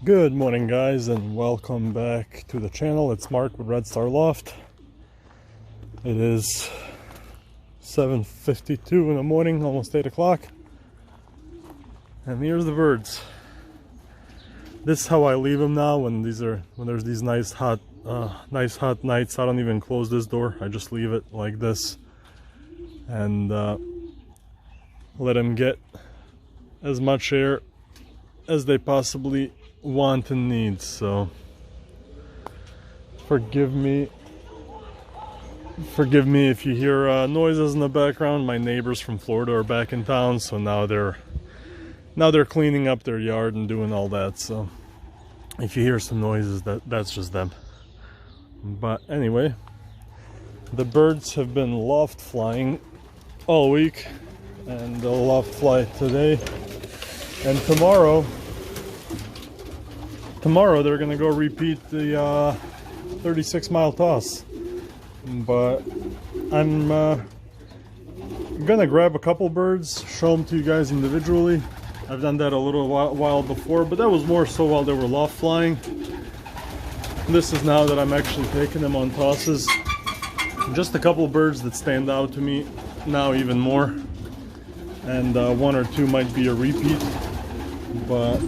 Good morning, guys, and welcome back to the channel. It's Mark with Red Star Loft. It is 7:52 in the morning, almost 8 o'clock, and here's the birds. This is how I leave them now when there's these nice hot nights. I don't even close this door. I just leave it like this and let them get as much air as they possibly want and need. So forgive me if you hear noises in the background. My neighbors from Florida are back in town, so now they're cleaning up their yard and doing all that. So if you hear some noises, that's just them. But anyway, the birds have been loft flying all week, and they'll loft fly today and tomorrow. Tomorrow they're gonna go repeat the 36-mile toss, but I'm gonna grab a couple birds, show them to you guys individually. I've done that a little while before, but that was more so while they were loft flying. This is now that I'm actually taking them on tosses. Just a couple birds that stand out to me now even more, and one or two might be a repeat, but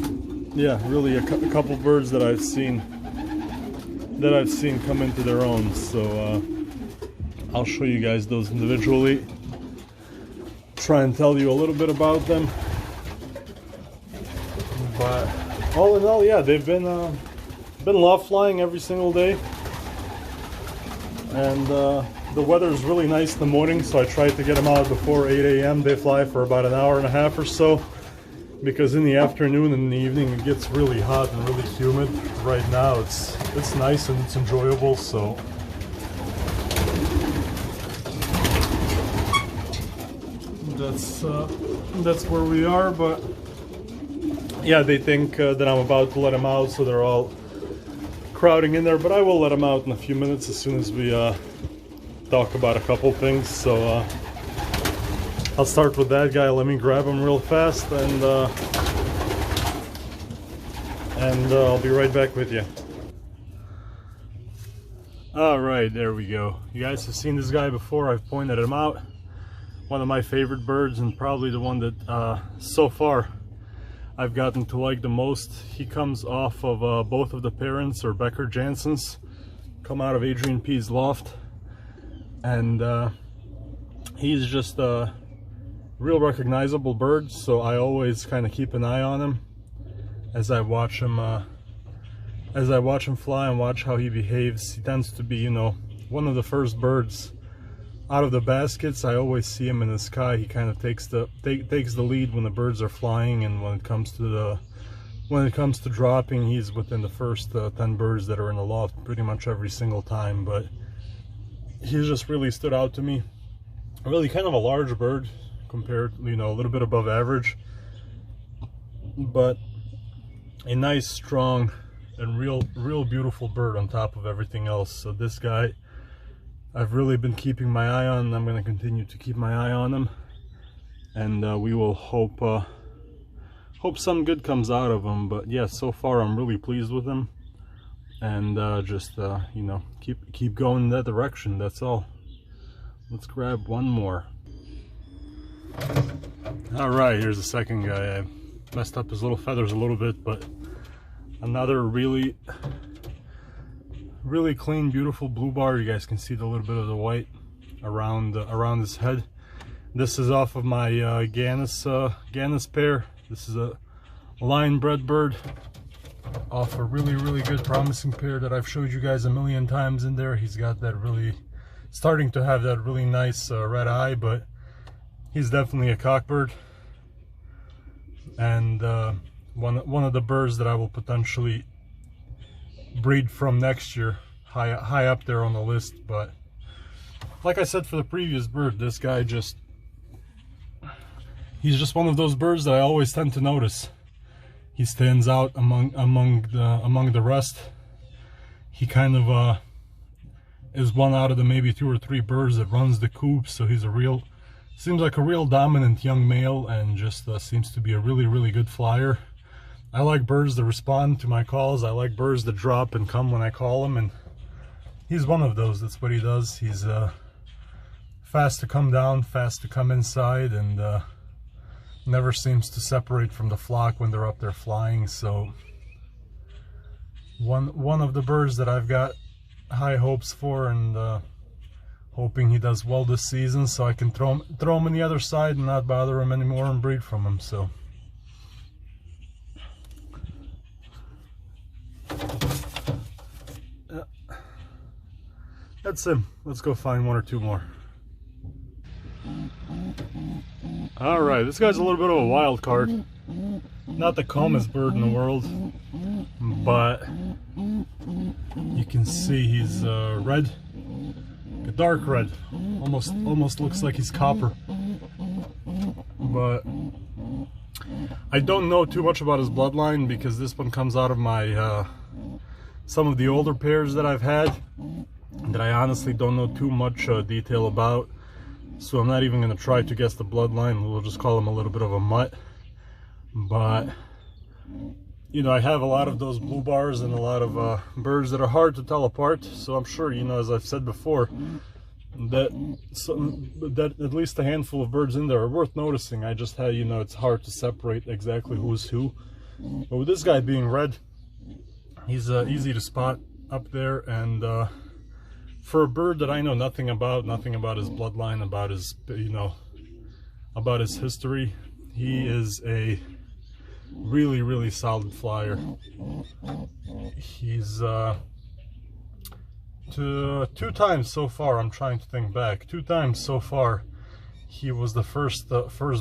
yeah, really a couple birds that I've seen come into their own. So I'll show you guys those individually, try and tell you a little bit about them. But all in all, yeah, they've been loft flying every single day, and the weather is really nice in the morning, so I tried to get them out before 8 a.m. They fly for about an hour and a half or so, because in the afternoon and in the evening it gets really hot and really humid. Right now it's nice and it's enjoyable, so that's where we are. But yeah, they think that I'm about to let them out, so they're all crowding in there, but I will let them out in a few minutes as soon as we talk about a couple things. So I'll start with that guy. Let me grab him real fast, and I'll be right back with you. All right, there we go. You guys have seen this guy before. I've pointed him out. One of my favorite birds, and probably the one that so far I've gotten to like the most. He comes off of both of the parents, or Becker Janssens, come out of Adrian P's loft, and he's just a real recognizable bird, so I always kind of keep an eye on him as I watch him fly and watch how he behaves. He tends to be, you know, one of the first birds out of the baskets. I always see him in the sky. He kind of takes the lead when the birds are flying, and when it comes to dropping, he's within the first 10 birds that are in the loft pretty much every single time. But he's just really stood out to me. Really kind of a large bird compared, you know, a little bit above average, but a nice, strong, and real beautiful bird on top of everything else. So this guy I've really been keeping my eye on, and I'm going to continue to keep my eye on him, and we will hope some good comes out of him. But yeah, so far I'm really pleased with him, and just you know, keep going in that direction. That's all. Let's grab one more. All right, here's the second guy. I messed up his little feathers a little bit, but another really clean, beautiful blue bar. You guys can see the little bit of the white around his head. This is off of my Gannus pair. This is a line bred bird off a really good, promising pair that I've showed you guys a million times in there. He's got that starting to have that really nice red eye, but he's definitely a cockbird, and one of the birds that I will potentially breed from next year, high up there on the list. But like I said for the previous bird, this guy he's just one of those birds that I always tend to notice. He stands out among the rest. He kind of is one out of the maybe 2 or 3 birds that runs the coop, so he's seems like a real dominant young male, and just seems to be a really good flyer. I like birds that respond to my calls. I like birds that drop and come when I call them, and he's one of those. That's what he does. He's fast to come down, fast to come inside, and never seems to separate from the flock when they're up there flying. So one of the birds that I've got high hopes for, and hoping he does well this season, so I can throw him on the other side and not bother him anymore and breed from him. So yeah, that's him. Let's go find one or two more. All right, this guy's a little bit of a wild card. Not the calmest bird in the world, but you can see he's red, a dark red, almost looks like he's copper. But I don't know too much about his bloodline, because this one comes out of my some of the older pairs that I've had that I honestly don't know too much detail about. So I'm not even going to try to guess the bloodline. We'll just call him a little bit of a mutt. But, you know, I have a lot of those blue bars and a lot of birds that are hard to tell apart. So I'm sure, you know, as I've said before, that at least a handful of birds in there are worth noticing. I just had, you know, it's hard to separate exactly who's who. But with this guy being red, he's easy to spot up there. And for a bird that I know nothing about his bloodline, about his, you know, about his history, he is a really solid flyer. He's two times so far, I'm trying to think back, 2 times so far he was the first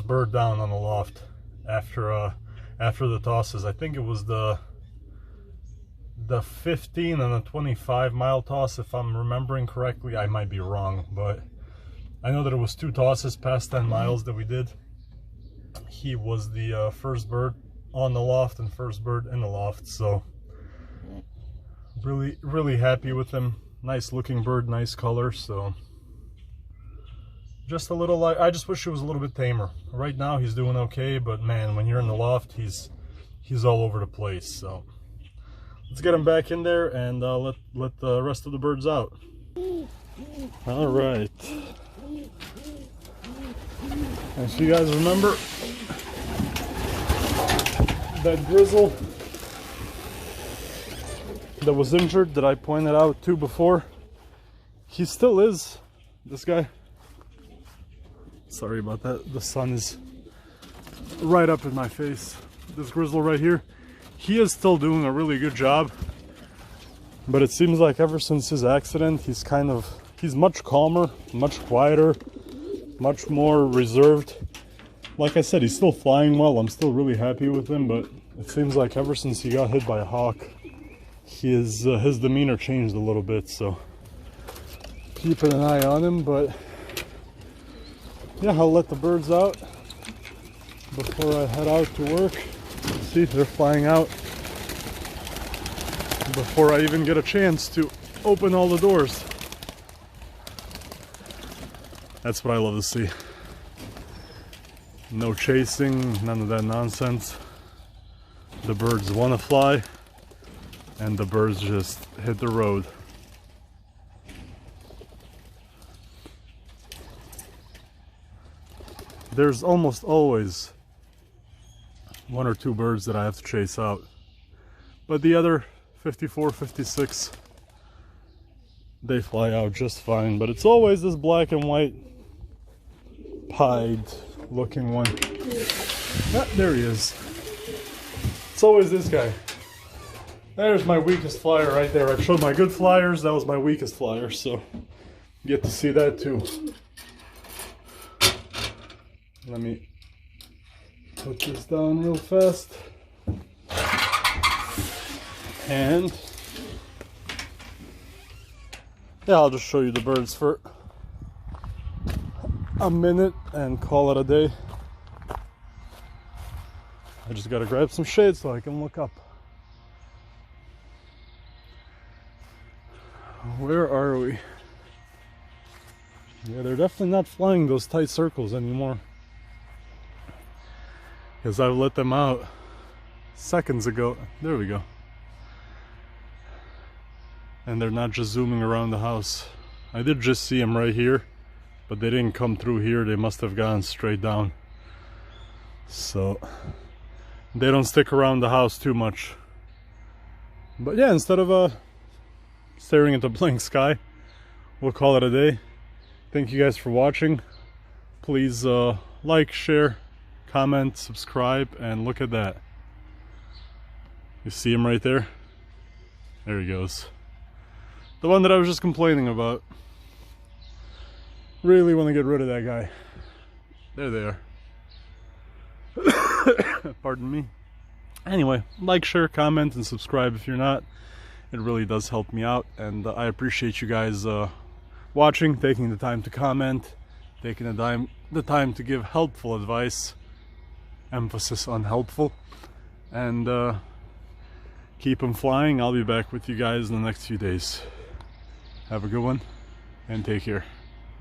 bird down on the loft after the tosses. I think it was the 15 and the 25 mile toss, if I'm remembering correctly. I might be wrong, but I know that it was 2 tosses past 10 miles that we did. He was the first bird on the loft and first bird in the loft, so really happy with him. Nice looking bird, nice color. So just a little, like, I just wish he was a little bit tamer. Right now he's doing okay, but man, when you're in the loft, he's all over the place. So let's get him back in there and let the rest of the birds out. All right. And so you guys remember that grizzle that was injured that I pointed out to before? He still is. This guy. Sorry about that. The sun is right up in my face. This grizzle right here. He is still doing a really good job, but it seems like ever since his accident, he's much calmer, much quieter, much more reserved. Like I said, he's still flying well. I'm still really happy with him, but it seems like ever since he got hit by a hawk, his demeanor changed a little bit. So keeping an eye on him, but yeah, I'll let the birds out before I head out to work. See, they're flying out before I even get a chance to open all the doors. That's what I love to see. No chasing, none of that nonsense. The birds want to fly, and the birds just hit the road. There's almost always 1 or 2 birds that I have to chase out, but the other 54, 56, they fly out just fine. But it's always this black and white pied looking one. Ah, there he is. It's always this guy. There's my weakest flyer right there. I've showed my good flyers. That was my weakest flyer, so you get to see that too. Let me put this down real fast. And yeah, I'll just show you the birds for a minute and call it a day. I just gotta grab some shade so I can look up. Where are we? Yeah, they're definitely not flying those tight circles anymore, because I've let them out seconds ago. There we go. And they're not just zooming around the house. I did just see them right here, but they didn't come through here. They must have gone straight down. So they don't stick around the house too much. But yeah, instead of staring at the blank sky, we'll call it a day. Thank you guys for watching. Please like, share, comment, subscribe, and look at that. You see him right there? There he goes. The one that I was just complaining about. Really want to get rid of that guy. There they are. Pardon me. Anyway, like, share, comment, and subscribe if you're not. It really does help me out, and I appreciate you guys watching, taking the time to comment, taking the time to give helpful advice. Emphasis on helpful. And keep them flying. I'll be back with you guys in the next few days. Have a good one, and take care.